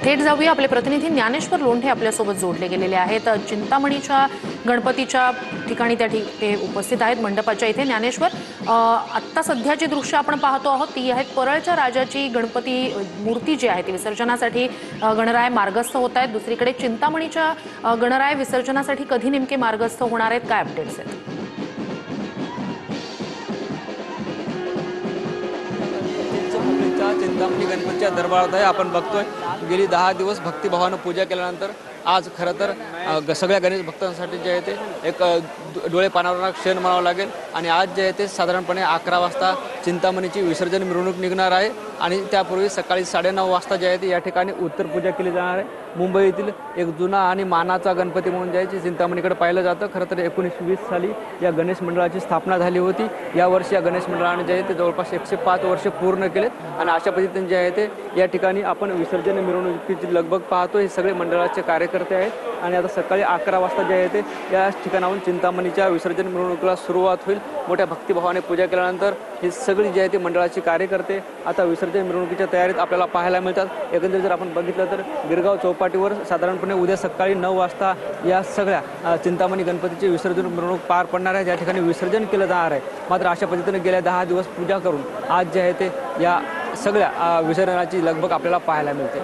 थेट जाऊया, आपले प्रतिनिधी ज्ञानेश्वर लोंढे आपल्यासोबत जोडले गेलेले आहेत। चिंतामणीच्या गणपतीच्या ठिकाणी ते उपस्थित आहेत, मंडपाच्या इथे। ज्ञानेश्वर, आत्ता सध्याची दृश्य आपण पाहतो आहोत ती आहेत परळच्या राजाची गणपती मूर्ती जी आहे ती विसर्जनासाठी गणराय मार्गस्थ होत आहेत। दुसरीकडे चिंतामणीच्या गणराय विसर्जनासाठी कधी नेमके मार्गस्थ होणार आहेत, काय अपडेट्स आहेत? चिंतामणी गणपतीच्या दरबारात आहे। आपण बघतोय गेली 10 दिवस भक्तिभावानं पूजा केल्यानंतर आज खरं तर सगळ्या गणेश भक्तांसाठी जे आहे ते एक डोळे पाणावणारा क्षण म्हणावा लागेल। आणि आज जे आहे ते साधारणपणे 11 वाजता चिंतामणीची विसर्जन मिरवणूक निघणार आहे आणि त्यापूर्वी सकाळी 9:30 वाजता जे आहे ते या ठिकाणी उत्तर पूजा केली जाणार आहे। मुंबईतील एक जुना आणि मानाचा गणपती म्हणून जे आहे चिंतामणीकडे पाहिलं जातं। खरं तर 1920 साली या गणेश मंडळाची स्थापना झाली होती। यावर्षी या गणेश मंडळाने जे आहे ते जवळपास 105 वर्ष पूर्ण केलेत आणि अशा पद्धतीने जे आहे ते या ठिकाणी आपण विसर्जन मिरवणुकीची लगबग पाहतो। हे सगळे मंडळाचे कार्यकर्ते आहेत आणि आता सकाळी 11 वाजता जे आहे ते या ठिकाणाहून चिंतामणीच्या विसर्जन मिरवणुकीला सुरुवात होईल। मोठ्या भक्तिभावाने पूजा केल्यानंतर ही सगळी जी आहे ती मंडळाची कार्यकर्ते आता विसर्जन मिरवणुकीच्या तयारीत आपल्याला पाहायला मिळतात। एकंदरीत जर आपण बघितलं तर गिरगाव चौपाटीवर साधारणपणे उद्या सकाळी 9 वाजता या सगळ्या चिंतामणी गणपतीची विसर्जन मिरवणूक पार पडणार आहे, ज्या ठिकाणी विसर्जन केलं जाणार आहे। मात्र अशा पद्धतीने गेल्या 10 दिवस पूजा करून आज जे आहे ते या सगळ्या विसर्जनाची लगबग आपल्याला पाहायला मिळते।